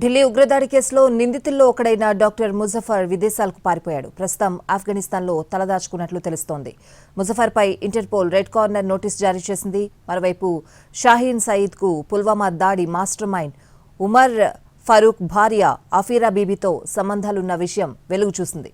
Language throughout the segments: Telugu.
ఢిల్లీ ఉగ్రదాడి కేసులో నిందితుల్లో ఒకడైన డాక్టర్ ముజఫర్ విదేశాలకు పారిపోయాడు. ప్రస్తుతం ఆఫ్ఘనిస్తాన్లో తలదాచుకున్నట్లు తెలుస్తోంది. ముజఫర్పై ఇంటర్పోల్ రెడ్ కార్నర్ నోటీస్ జారీ చేసింది. మరోవైపు షాహీన్ సయీద్కు పుల్వామా దాడి మాస్టర్ మైండ్ ఉమర్ ఫరూక్ భార్య అఫీరా బీబీతో సంబంధాలున్న విషయం వెలుగు చూసింది.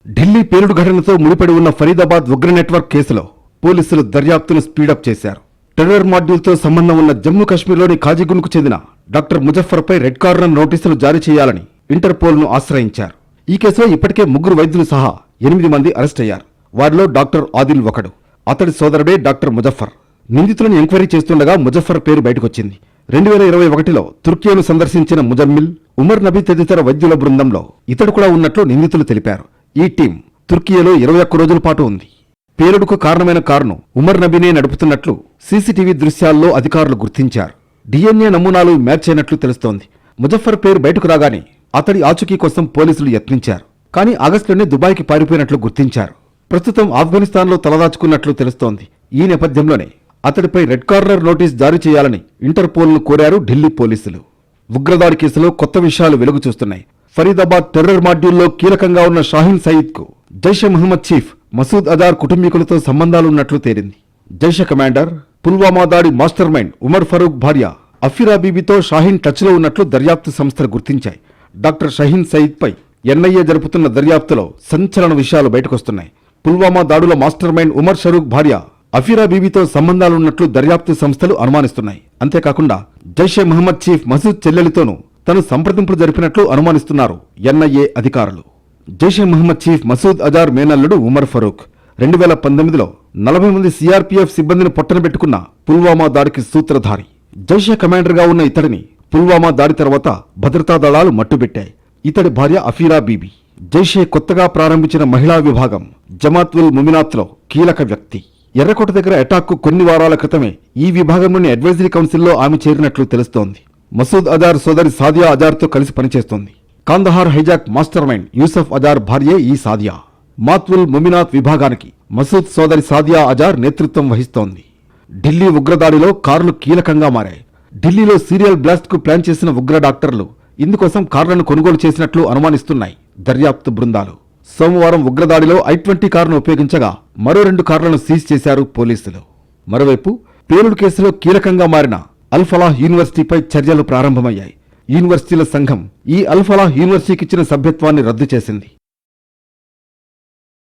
ఢిల్లీ పేలుడు ఘటనతో ముడిపడి ఉన్న ఫరీదాబాద్ ఉగ్ర నెట్వర్క్ కేసులో పోలీసులు దర్యాప్తును స్పీడప్ చేశారు. టెర్రర్ మాడ్యూల్తో సంబంధం ఉన్న జమ్మూ కాశ్మీర్లోని కాజీగున్కు చెందిన డాక్టర్ ముజఫర్పై రెడ్ కార్నర్ నోటీసులు జారీ చేయాలని ఇంటర్పోల్ను ఆశ్రయించారు. ఈ కేసులో ఇప్పటికే 3 వైద్యులు సహా 8 మంది అరెస్ట్ అయ్యారు. వారిలో డాక్టర్ ఆదిల్ ఒకడు. అతడి సోదరుడే డాక్టర్ ముజఫర్. నిందితులను ఎంక్వైరీ చేస్తుండగా ముజఫర్ పేరు బయటకొచ్చింది. 2021లో తుర్కియాను సందర్శించిన ముజమ్మిల్, ఉమర్ నబీ తదితర వైద్యుల బృందంలో ఇతడు కూడా ఉన్నట్లు నిందితులు తెలిపారు. ఈ టీం తుర్కియాలో 21 రోజుల పాటు ఉంది. పేలుడుకు కారణమైన కారును ఉమర్ నబీనే నడుపుతున్నట్లు సీసీటీవీ దృశ్యాల్లో అధికారులు గుర్తించారు. DNA నమూనాలు మ్యాచ్ అయినట్లు తెలుస్తోంది. ముజఫర్ పేరు బయటకు రాగానే అతడి ఆచూకీ కోసం పోలీసులు యత్నించారు. కానీ ఆగస్టులోనే దుబాయ్కి పారిపోయినట్లు గుర్తించారు. ప్రస్తుతం ఆఫ్ఘనిస్తాన్లో తలదాచుకున్నట్లు తెలుస్తోంది. ఈ నేపథ్యంలోనే అతడిపై రెడ్ కార్నర్ నోటీస్ జారీ చేయాలని ఇంటర్పోల్ను కోరారు ఢిల్లీ పోలీసులు. ఉగ్రదాడి కేసులో కొత్త విషయాలు వెలుగు చూస్తున్నాయి. ఫరీదాబాద్ టెర్రర్ మాడ్యూల్లో కీలకంగా ఉన్న షాహీన్ సయీద్కు జైషే మహమ్మద్ చీఫ్ మసూద్ అజార్ కుటుంబీకులతో సంబంధాలున్నట్లు తేలింది. జైషే కమాండర్, పుల్వామా దాడి మాస్టర్ మైండ్ ఉమర్ ఫరూక్ భార్య అఫీరా బీబీతో షాహీన్ టచ్లో ఉన్నట్లు దర్యాప్తు సంస్థలు గుర్తించాయి. డాక్టర్ షాహీన్ సయీద్పై NIA జరుపుతున్న దర్యాప్తులో సంచలన విషయాలు బయటకొస్తున్నాయి. పుల్వామా దాడుల మాస్టర్ మైండ్ ఉమర్ ఫరూక్ భార్య అఫీరా బీబీతో సంబంధాలున్నట్లు దర్యాప్తు సంస్థలు అనుమానిస్తున్నాయి. అంతేకాకుండా జైషే మహమ్మద్ చీఫ్ మసూద్ చెల్లెలితోనూ తను సంప్రదింపులు జరిపినట్లు అనుమానిస్తున్నారు NIA అధికారులు. జైషే మహమ్మద్ చీఫ్ మసూద్ అజార్ మేనల్లుడు ఉమర్ ఫరూక్ 2019లో 40 మంది CRPF సిబ్బందిని పొట్టనబెట్టుకున్న పుల్వామా దాడికి సూత్రధారి. జైషే కమాండర్గా ఉన్న ఇతడిని పుల్వామా దాడి తర్వాత భద్రతా దళాలు మట్టుబెట్టాయి. ఇతడి భార్య అఫీరా బీబీ జైషే కొత్తగా ప్రారంభించిన మహిళా విభాగం జమాత్ ఉల్ ముమినాత్లో కీలక వ్యక్తి. ఎర్రకోట దగ్గర అటాక్కు కొన్ని వారాల క్రితమే ఈ విభాగంలోని అడ్వైజరీ కౌన్సిల్లో ఆమె చేరినట్లు తెలుస్తోంది. మసూద్ అజార్ సోదరి సాదియా అజార్తో కలిసి పనిచేస్తోంది. Kandahar hijack mastermind Yusuf Azhar భార్యే ఈ సాదియా. మాత్వుల్ ముమినాత్ విభాగానికి మసూద్ సోదరి సాదియా అజార్ నేతృత్వం వహిస్తోంది. ఢిల్లీ ఉగ్రదాడిలో కార్లు కీలకంగా మారాయి. ఢిల్లీలో సీరియల్ బ్లాస్ట్ కు ప్లాన్ చేసిన ఉగ్ర డాక్టర్లు ఇందుకోసం కార్లను కొనుగోలు చేసినట్లు అనుమానిస్తున్నాయి దర్యాప్తు బృందాలు. సోమవారం ఉగ్రదాడిలో I-20 కారును ఉపయోగించగా మరో 2 కార్లను సీజ్ చేశారు పోలీసులు. మరోవైపు పేలుడు కేసులో కీలకంగా మారిన అల్ ఫలాహ్ యూనివర్సిటీపై చర్యలు ప్రారంభమయ్యాయి. యూనివర్సిటీల సంఘం ఈ అల్ ఫలాహ్ యూనివర్సిటీకిచ్చిన సభ్యత్వాన్ని రద్దు చేసింది.